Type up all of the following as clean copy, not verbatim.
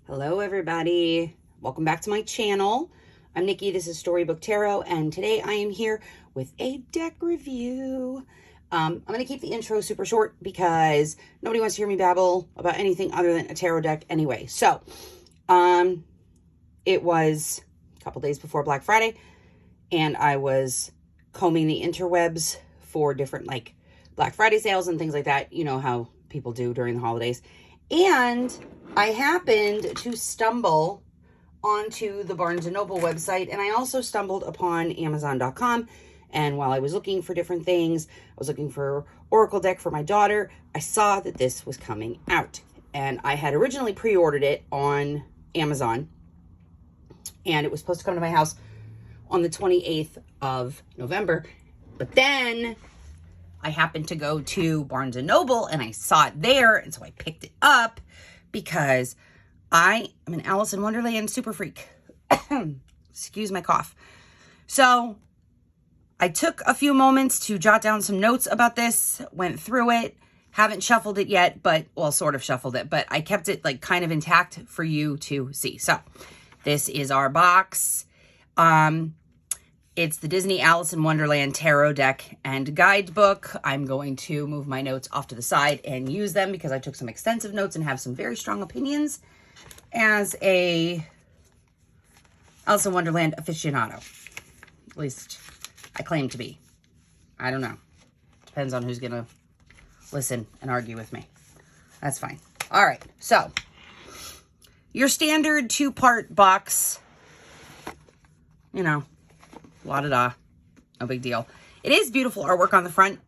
Hello everybody, welcome back to my channel. I'm Nikki, this is Storybook Tarot, and today I am here with a deck review. I'm going to keep the intro super short because nobody wants to hear me babble about anything other than a tarot deck anyway. So, it was a couple days before Black Friday, and I was combing the interwebs for different like Black Friday sales and things like that. You know how people do during the holidays. And I happened to stumble onto the Barnes & Noble website, and I also stumbled upon Amazon.com. And while I was looking for different things, I was looking for Oracle deck for my daughter, I saw that this was coming out. And I had originally pre-ordered it on Amazon, and it was supposed to come to my house on the 28th of November. But then I happened to go to Barnes & Noble and I saw it there, and so I picked it up because I am an Alice in Wonderland super freak. Excuse my cough. So I took a few moments to jot down some notes about this, went through it, haven't shuffled it yet, but, well, sort of shuffled it, but I kept it like kind of intact for you to see. So this is our box. It's the Disney Alice in Wonderland Tarot deck and guidebook. I'm going to move my notes off to the side and use them because I took some extensive notes and have some very strong opinions as a Alice in Wonderland aficionado. At least I claim to be. I don't know. Depends on who's going to listen and argue with me. That's fine. All right. So your standard 2-part box, you know, la-da-da, no big deal. It is beautiful artwork on the front.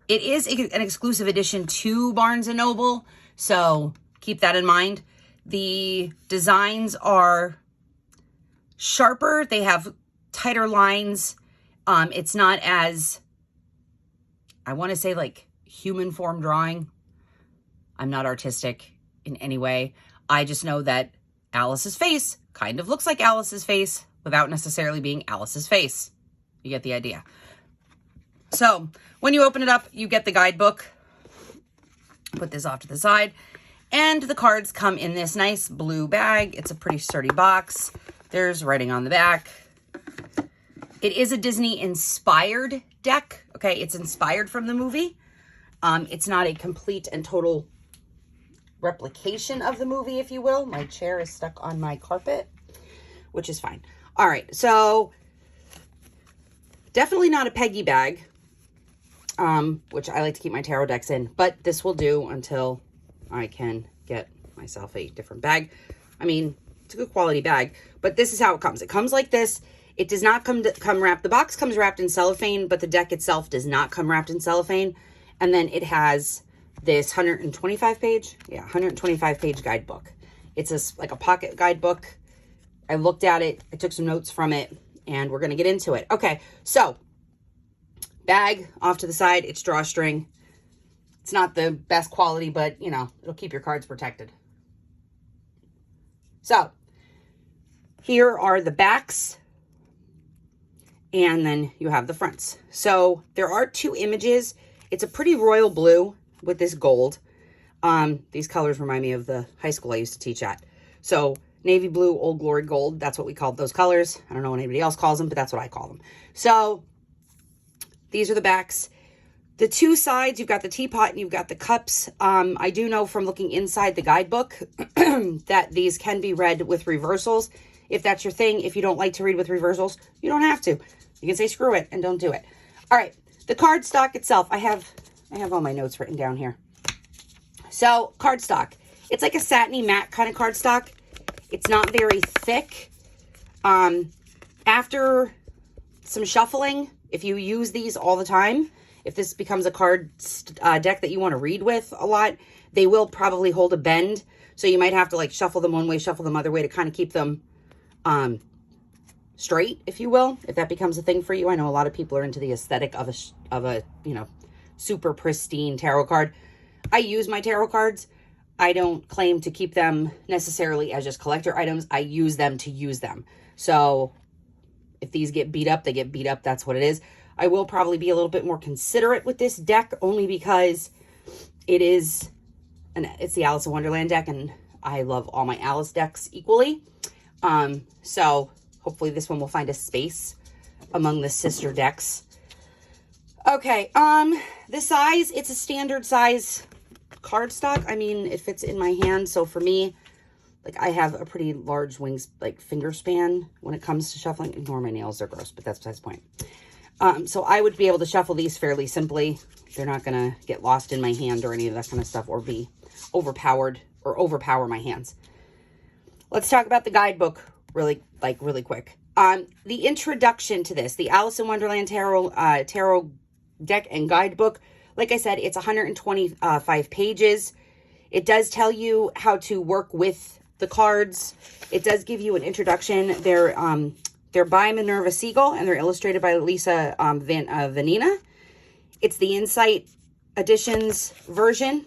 It is an exclusive edition to Barnes & Noble, so keep that in mind. The designs are sharper. They have tighter lines. It's not as, I want to say, like human form drawing. I'm not artistic in any way. I just know that Alice's face kind of looks like Alice's face, without necessarily being Alice's face. You get the idea. So when you open it up, you get the guidebook. Put this off to the side. And the cards come in this nice blue bag. It's a pretty sturdy box. There's writing on the back. It is a Disney-inspired deck. Okay, it's inspired from the movie. It's not a complete and total replication of the movie, if you will. My chair is stuck on my carpet, which is fine. All right, so definitely not a Peggy bag, which I like to keep my tarot decks in, but this will do until I can get myself a different bag. I mean, it's a good quality bag, but this is how it comes. It comes like this. It does not come wrapped. The box comes wrapped in cellophane, but the deck itself does not come wrapped in cellophane. And then it has this 125-page, 125-page guidebook. It's like a pocket guidebook. I looked at it, I took some notes from it, and we're going to get into it. Okay, so bag off to the side. It's drawstring. It's not the best quality, but, you know, it'll keep your cards protected. So here are the backs, and then you have the fronts. So there are 2 images. It's a pretty royal blue with this gold. These colors remind me of the high school I used to teach at. So navy blue, Old Glory gold. That's what we called those colors. I don't know what anybody else calls them, but that's what I call them. So these are the backs. The 2 sides, you've got the teapot and you've got the cups. I do know from looking inside the guidebook that these can be read with reversals. If that's your thing, if you don't like to read with reversals, you don't have to. You can say screw it and don't do it. All right, the cardstock itself. I have all my notes written down here. So cardstock. It's like a satiny matte kind of cardstock. It's not very thick. After some shuffling, if you use these all the time, if this becomes a card deck that you want to read with a lot, they will probably hold a bend. So you might have to like shuffle them one way, shuffle them other way to kind of keep them straight, if you will, if that becomes a thing for you. I know a lot of people are into the aesthetic of a you know, super pristine tarot card. I use my tarot cards. I don't claim to keep them necessarily as just collector items. I use them to use them. So if these get beat up, they get beat up. That's what it is. I will probably be a little bit more considerate with this deck only because it's the Alice in Wonderland deck, and I love all my Alice decks equally. So hopefully this one will find a space among the sister decks. Okay, the size, it's a standard size cardstock. I mean, it fits in my hand. So for me, like, I have a pretty large wings, like, finger span when it comes to shuffling. Ignore my nails, they're gross, but that's besides the point. So I would be able to shuffle these fairly simply. They're not going to get lost in my hand or any of that kind of stuff, or be overpowered or overpower my hands. Let's talk about the guidebook really quick. The introduction to this, the Alice in Wonderland tarot deck and guidebook, like I said, it's 125 pages. It does tell you how to work with the cards. It does give you an introduction. They're by Minerva Siegel, and they're illustrated by Lisa Vanina. It's the Insight Editions version,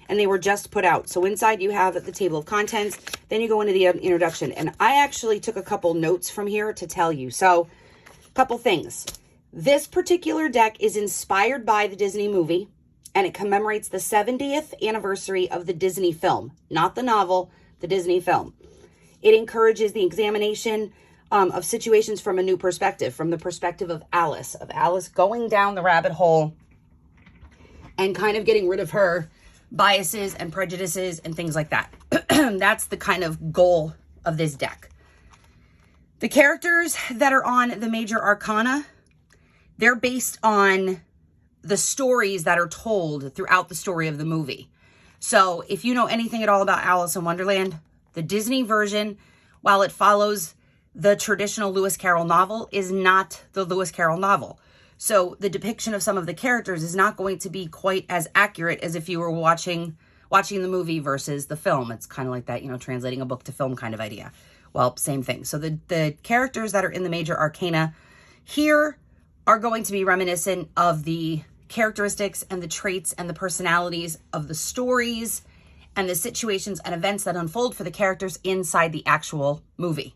and they were just put out. So inside you have the table of contents. Then you go into the introduction. And I actually took a couple notes from here to tell you. So, a couple things. This particular deck is inspired by the Disney movie, and it commemorates the 70th anniversary of the Disney film, not the novel, the Disney film. It encourages the examination of situations from a new perspective, from the perspective of Alice going down the rabbit hole and kind of getting rid of her biases and prejudices and things like that. That's the kind of goal of this deck. The characters that are on the major arcana, they're based on the stories that are told throughout the story of the movie. So if you know anything at all about Alice in Wonderland, the Disney version, while it follows the traditional Lewis Carroll novel, is not the Lewis Carroll novel. So the depiction of some of the characters is not going to be quite as accurate as if you were watching the movie versus the film. It's kind of like that, you know, translating a book to film kind of idea. Well, same thing. So the characters that are in the major arcana here are going to be reminiscent of the characteristics and the traits and the personalities of the stories and the situations and events that unfold for the characters inside the actual movie.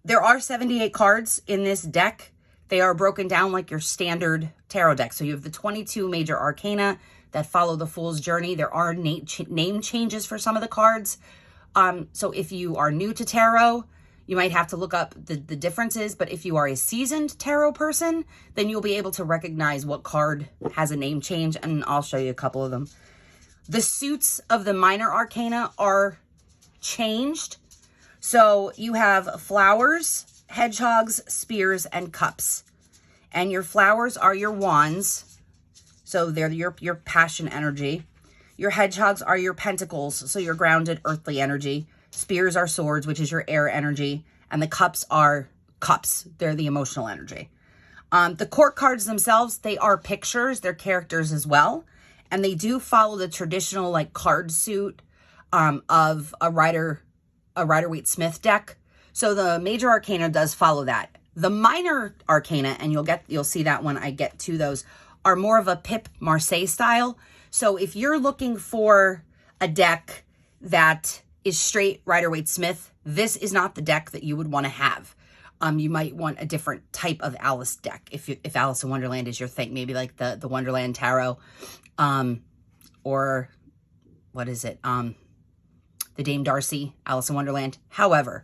There are 78 cards in this deck. They are broken down like your standard tarot deck. So you have the 22 major arcana that follow the Fool's Journey. There are name changes for some of the cards. So if you are new to tarot, you might have to look up the differences. But if you are a seasoned tarot person, then you'll be able to recognize what card has a name change. And I'll show you a couple of them. The suits of the minor arcana are changed. So you have flowers, hedgehogs, spears, and cups. And your flowers are your wands. So they're your passion energy. Your hedgehogs are your pentacles, so your grounded earthly energy. Spears are swords, which is your air energy. And the cups are cups. They're the emotional energy. The court cards themselves, they are pictures. They're characters as well. And they do follow the traditional like card suit of a Rider-Waite-Smith deck. So the major arcana does follow that. The minor arcana, and you'll see that when I get to those, are more of a Pip Marseille style. So if you're looking for a deck that is straight Rider-Waite-Smith, this is not the deck that you would want to have. You might want a different type of Alice deck if Alice in Wonderland is your thing. Maybe like the Wonderland Tarot, or what is it? The Dame Darcy, Alice in Wonderland. However,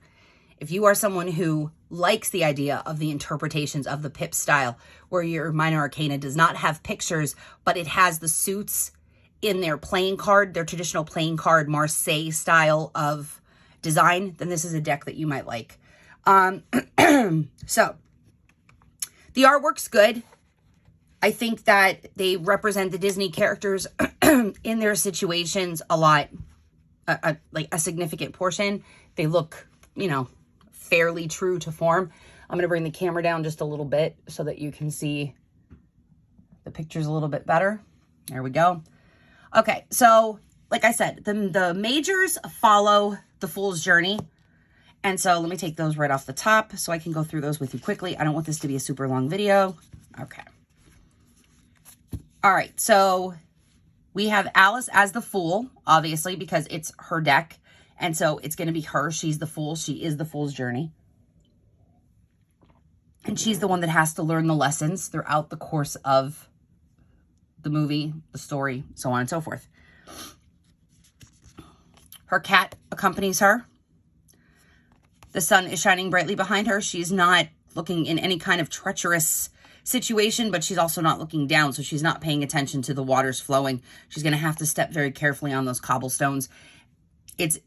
if you are someone who likes the idea of the interpretations of the Pip style, where your minor arcana does not have pictures, but it has the suits in their playing card, their traditional playing card Marseille style of design, then this is a deck that you might like. So the artwork's good. I think that they represent the Disney characters in their situations a lot, like a significant portion. They look, you know, fairly true to form. I'm going to bring the camera down just a little bit so that you can see the pictures a little bit better. There we go. Okay, so like I said, the majors follow the Fool's Journey. And so let me take those right off the top so I can go through those with you quickly. I don't want this to be a super long video. Okay. All right, so we have Alice as the Fool, obviously, because it's her deck. And so it's going to be her. She's the Fool. She is the Fool's Journey. And she's the one that has to learn the lessons throughout the course of the movie, the story, so on and so forth. Her cat accompanies her. The sun is shining brightly behind her. She's not looking in any kind of treacherous situation, but she's also not looking down, so she's not paying attention to the waters flowing. She's going to have to step very carefully on those cobblestones. It's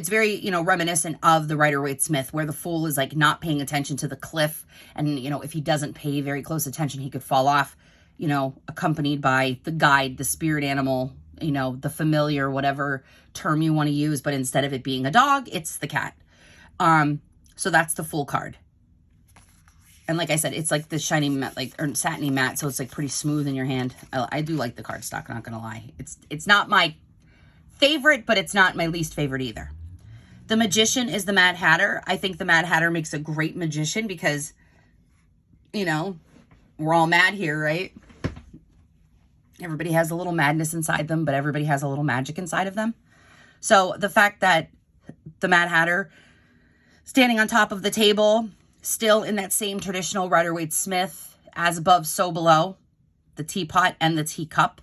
very, you know, reminiscent of the Rider-Waite-Smith, where the fool is like not paying attention to the cliff, and, you know, if he doesn't pay very close attention, he could fall off, you know, accompanied by the guide, the spirit animal, you know, the familiar, whatever term you want to use, but instead of it being a dog, it's the cat. So that's the Fool card. And like I said, it's like the shiny matte, like, or satiny matte, so it's like pretty smooth in your hand. I do like the cardstock, not gonna lie. It's not my favorite, but it's not my least favorite either. The Magician is the Mad Hatter. I think the Mad Hatter makes a great magician because, you know, we're all mad here, right? Everybody has a little madness inside them, but everybody has a little magic inside of them. So the fact that the Mad Hatter standing on top of the table, still in that same traditional Rider-Waite-Smith, as above, so below, the teapot and the teacup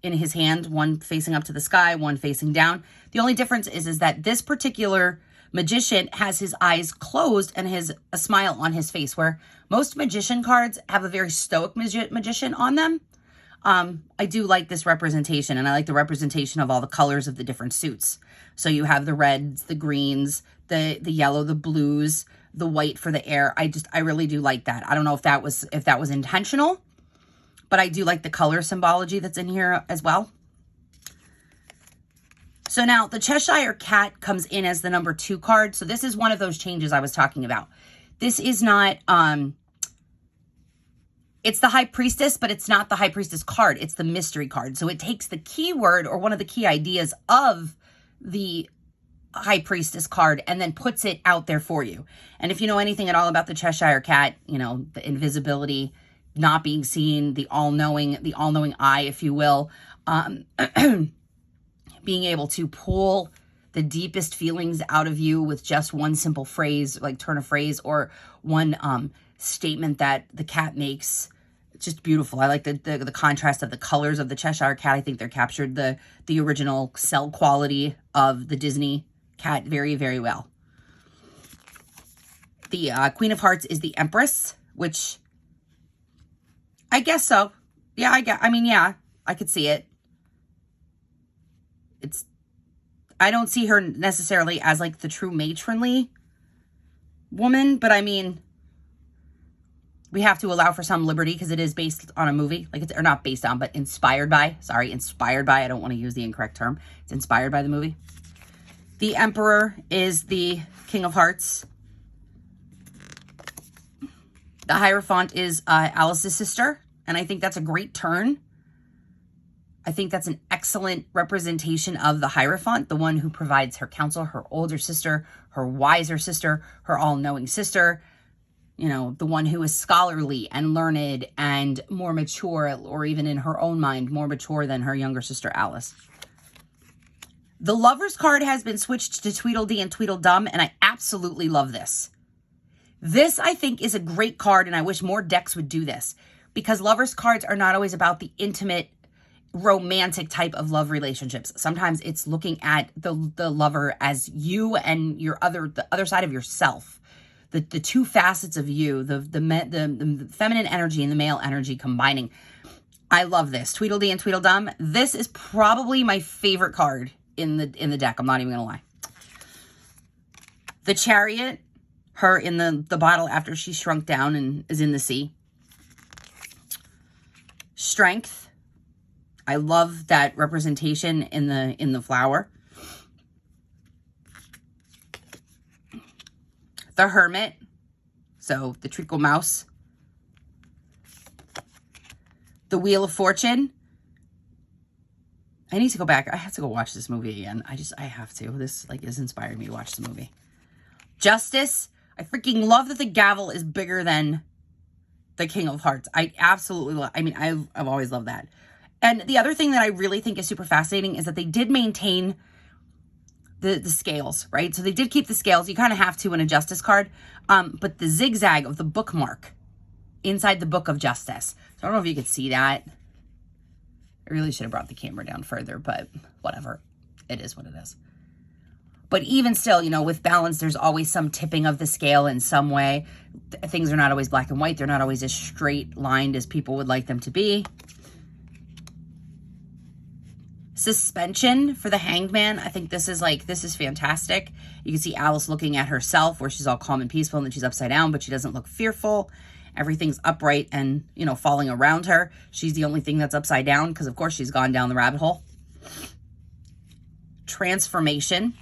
in his hand, one facing up to the sky, one facing down. The only difference is that this particular magician has his eyes closed and has a smile on his face, where most magician cards have a very stoic magician on them. I do like this representation, and I like the representation of all the colors of the different suits. So you have the reds, the greens, the yellow, the blues, the white for the air. I really do like that. I don't know if that was intentional, but I do like the color symbology that's in here as well. So now the Cheshire Cat comes in as the number 2 card. So this is one of those changes I was talking about. This is not, it's the High Priestess, but it's not the High Priestess card. It's the mystery card. So it takes the keyword or one of the key ideas of the High Priestess card and then puts it out there for you. And if you know anything at all about the Cheshire Cat, you know, the invisibility, not being seen, the all-knowing eye, if you will, being able to pull the deepest feelings out of you with just one simple phrase, like turn of phrase, or one statement that the cat makes. It's just beautiful. I like the contrast of the colors of the Cheshire Cat. I think they're captured the original cell quality of the Disney cat very, very well. The Queen of Hearts is the Empress, which I guess so. Yeah, I could see it. I don't see her necessarily as like the true matronly woman, but I mean, we have to allow for some liberty because it is based on a movie, or not based on, but inspired by. Sorry, inspired by. I don't want to use the incorrect term. It's inspired by the movie. The Emperor is the King of Hearts. The Hierophant is Alice's sister, and I think that's a great turn. I think that's an excellent representation of the Hierophant, the one who provides her counsel, her older sister, her wiser sister, her all-knowing sister, you know, the one who is scholarly and learned and more mature, or even in her own mind, more mature than her younger sister, Alice. The Lovers card has been switched to Tweedledee and Tweedledum, and I absolutely love this. This, I think, is a great card, and I wish more decks would do this, because Lovers cards are not always about the intimate, romantic type of love relationships. Sometimes it's looking at the lover as you and the other side of yourself. The two facets of you, the feminine energy and the male energy combining. I love this. Tweedledee and Tweedledum. This is probably my favorite card in the deck. I'm not even gonna lie. The Chariot, her in the bottle after she shrunk down and is in the sea. Strength. I love that representation in the flower. The Hermit, so the treacle mouse. The Wheel of Fortune. I need to go back. I have to go watch this movie again. I have to. This has inspired me to watch the movie. Justice. I freaking love that the gavel is bigger than the King of Hearts. I absolutely love. I mean, I've always loved that. And the other thing that I really think is super fascinating is that they did maintain the scales, right? So they did keep the scales. You kind of have to in a Justice card. But the zigzag of the bookmark inside the Book of Justice. So I don't know if you could see that. I really should have brought the camera down further, but whatever. It is what it is. But even still, you know, with balance, there's always some tipping of the scale in some way. Things are not always black and white. They're not always as straight lined as people would like them to be. Suspension for the Hanged Man. I think this is fantastic. You can see Alice looking at herself where she's all calm and peaceful, and then she's upside down, but she doesn't look fearful. Everything's upright and, you know, falling around her. She's the only thing that's upside down because, of course, she's gone down the rabbit hole. Transformation.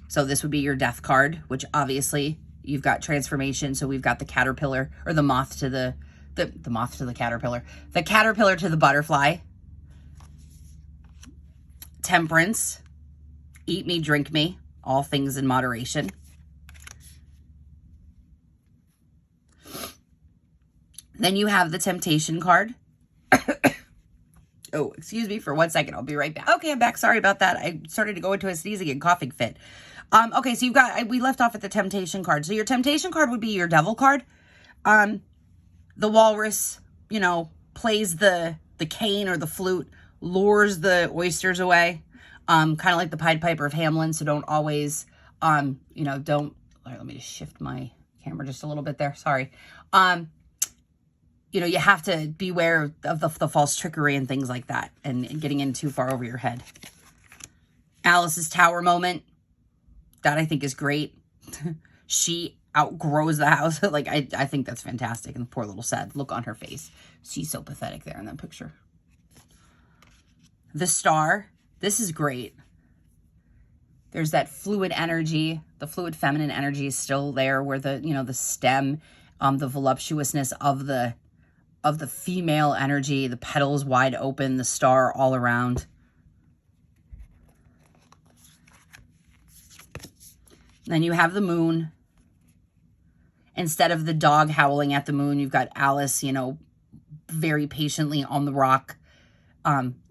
So this would be your death card, which obviously you've got transformation. So we've got the caterpillar, or the moth to the moth to the caterpillar, the caterpillar to the butterfly. Temperance, eat me, drink me, all things in moderation. Then you have the temptation card. Oh, excuse me for 1 second. I'll be right back. Okay, I'm back. Sorry about that. I started to go into a sneezing and coughing fit. Okay, so we left off at the temptation card. So your temptation card would be your devil card. The walrus, you know, plays the cane or the flute, lures the oysters away, kind of like the Pied Piper of Hamelin. So don't always, you know, all right, let me just shift my camera just a little bit there. Sorry. You know, you have to beware of the false trickery and things like that, and getting in too far over your head. Alice's tower moment, that I think is great. She outgrows the house. Like, I think that's fantastic. And the poor little sad look on her face. She's so pathetic there in that picture. The star, this is great. There's that fluid energy. The fluid feminine energy is still there, where the, you know, the stem, the voluptuousness of the female energy, the petals wide open, the star all around. Then you have the moon. Instead of the dog howling at the moon, you've got Alice, you know, very patiently on the rock,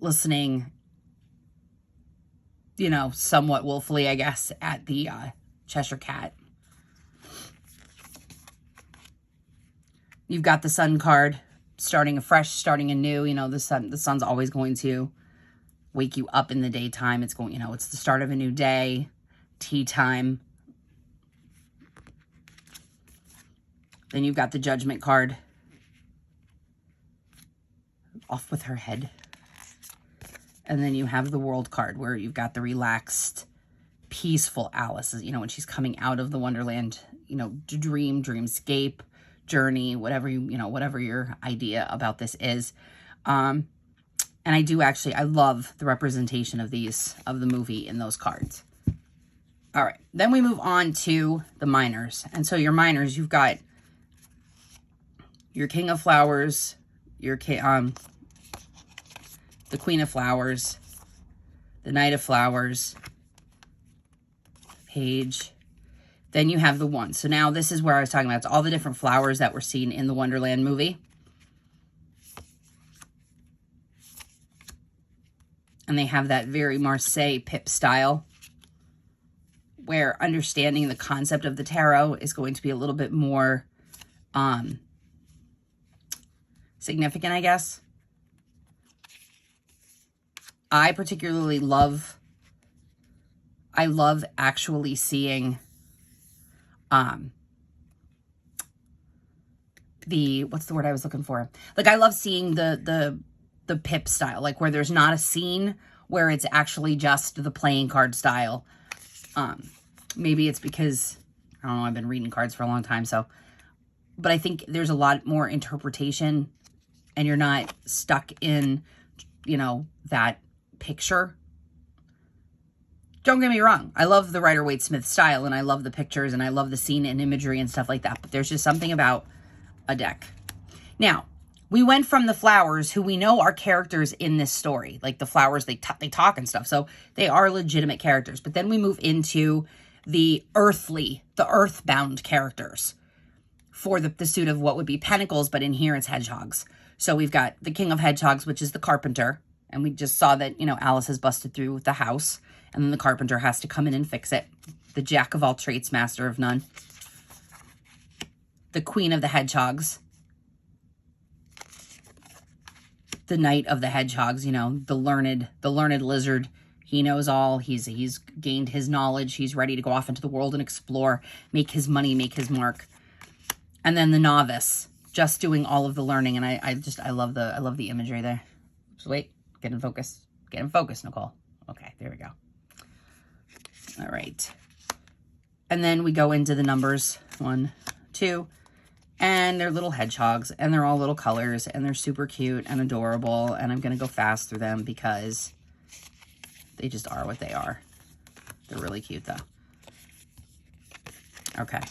listening, you know, somewhat willfully, I guess, at the Cheshire Cat. You've got the sun card, starting afresh, starting anew. You know, the sun's always going to wake you up in the daytime. It's going, you know, it's the start of a new day, tea time. Then you've got the judgment card. Off with her head. And then you have the world card, where you've got the relaxed, peaceful Alice, you know, when she's coming out of the Wonderland, you know, dreamscape, journey, whatever whatever your idea about this is. And I love the representation of the movie in those cards. All right, then we move on to the minors. And so your minors, you've got your King of Flowers, the Queen of Flowers, the Knight of Flowers, Page. Then you have the One. So now this is where I was talking about. It's all the different flowers that were seen in the Wonderland movie. And they have that very Marseille Pip style, where understanding the concept of the tarot is going to be a little bit more significant, I guess. I particularly love actually seeing what's the word I was looking for? Like, I love seeing the Pip style, like where there's not a scene, where it's actually just the playing card style. Maybe it's because, I don't know, I've been reading cards for a long time, so, but I think there's a lot more interpretation, and you're not stuck in, you know, that picture. Don't get me wrong. I love the Rider-Waite-Smith style, and I love the pictures, and I love the scene and imagery and stuff like that. But there's just something about a deck. Now, we went from the flowers, who we know are characters in this story. Like, the flowers, they talk and stuff. So they are legitimate characters. But then we move into the earthbound characters for the suit of what would be pentacles, but in here it's hedgehogs. So we've got the King of Hedgehogs, which is the carpenter. And we just saw that, you know, Alice has busted through the house, and then the carpenter has to come in and fix it. The Jack of all trades, master of none. The Queen of the Hedgehogs. The Knight of the Hedgehogs, you know, the learned lizard He knows all. He's gained his knowledge. He's ready to go off into the world and explore, make his money, make his mark. And then the novice, just doing all of the learning. And I love the imagery there. So wait, get in focus. Get in focus, Nicole. Okay, there we go. All right. And then we go into the numbers. 1, 2. And they're little hedgehogs. And they're all little colors. And they're super cute and adorable. And I'm going to go fast through them because they just are what they are. They're really cute, though. Okay.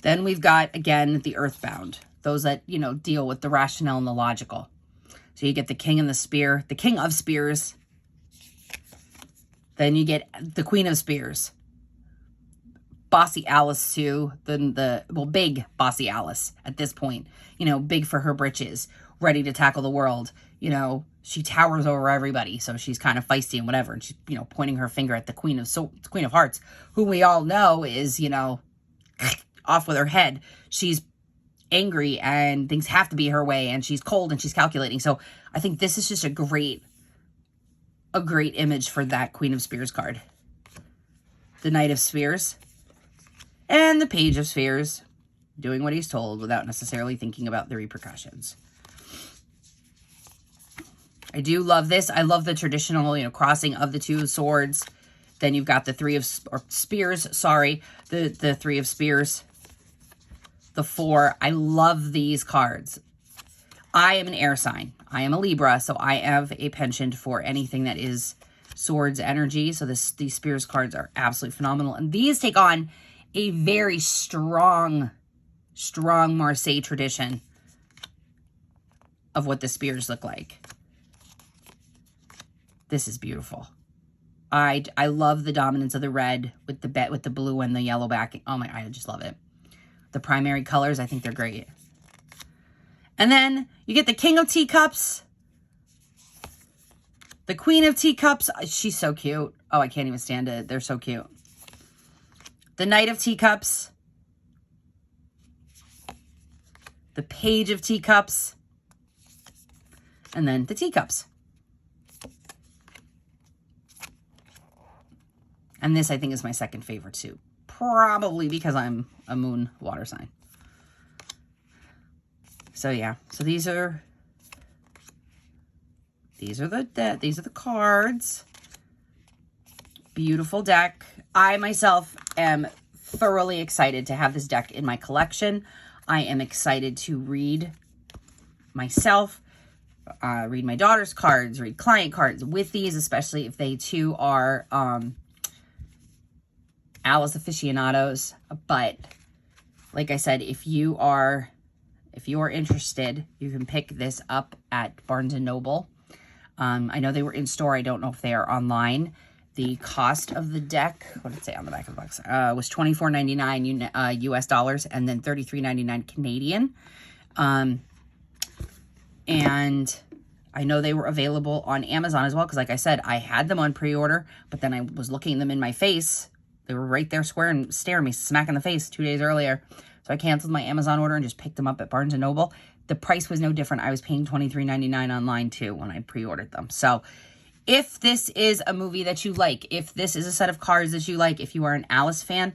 Then we've got, again, the earthbound. Those that, you know, deal with the rationale and the logical. So you get the king and the spear. The king of spears. Then you get the queen of spears. Bossy Alice, too. Well, big Bossy Alice at this point. You know, big for her britches. Ready to tackle the world. You know, she towers over everybody. So she's kind of feisty and whatever. And she's, you know, pointing her finger at the Queen of Hearts. Who we all know is, you know, off with her head. She's angry and things have to be her way. And she's cold and she's calculating. So I think this is just a great image for that Queen of Spears card. The Knight of Spears. And the Page of Spears. Doing what he's told without necessarily thinking about the repercussions. I do love this. I love the traditional, you know, crossing of the 2 swords. Then you've got the 3 of spears. Sorry. The 3 of spears. The 4. I love these cards. I am an air sign. I am a Libra, so I have a penchant for anything that is swords energy. So these spears cards are absolutely phenomenal. And these take on a very strong Marseille tradition of what the spears look like. This is beautiful. I love the dominance of the red with the blue and the yellow backing. Oh my, I just love it. The primary colors, I think they're great. And then you get the King of Teacups. The Queen of Teacups. She's so cute. Oh, I can't even stand it. They're so cute. The Knight of Teacups. The Page of Teacups. And then the Teacups. And this, I think, is my second favorite, too. Probably because I'm a moon water sign. So, yeah. So, these are the cards. Beautiful deck. I, myself, am thoroughly excited to have this deck in my collection. I am excited to read myself, read my daughter's cards, read client cards with these, especially if they, too, are Alice aficionados. But like I said, if you are interested, you can pick this up at Barnes & Noble. I know they were in store. I don't know if they are online. The cost of the deck, what did it say on the back of the box? Was $24.99 US dollars and then $33.99 Canadian. And I know they were available on Amazon as well, because like I said, I had them on pre-order, but then I was looking at them in my face. They were right there staring me smack in the face 2 days earlier. So I canceled my Amazon order and just picked them up at Barnes & Noble. The price was no different. I was paying $23.99 online too when I pre-ordered them. So if this is a movie that you like, if this is a set of cards that you like, if you are an Alice fan,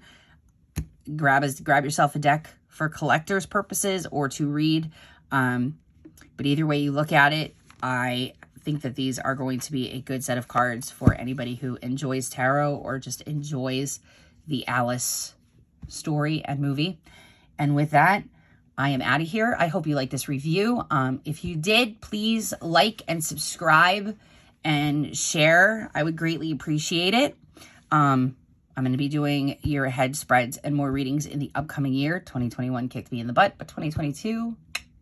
grab yourself a deck for collector's purposes or to read. But either way you look at it, I think that these are going to be a good set of cards for anybody who enjoys tarot or just enjoys the Alice story and movie. And with that, I am out of here. I hope you liked this review. If you did, please like and subscribe and share. I would greatly appreciate it. I'm going to be doing year ahead spreads and more readings in the upcoming year. 2021 kicked me in the butt, but 2022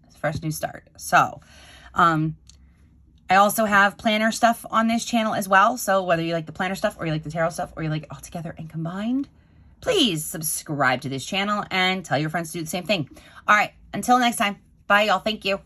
is a fresh new start. So, I also have planner stuff on this channel as well. So whether you like the planner stuff or you like the tarot stuff or you like it all together and combined, please subscribe to this channel and tell your friends to do the same thing. All right, until next time. Bye, y'all. Thank you.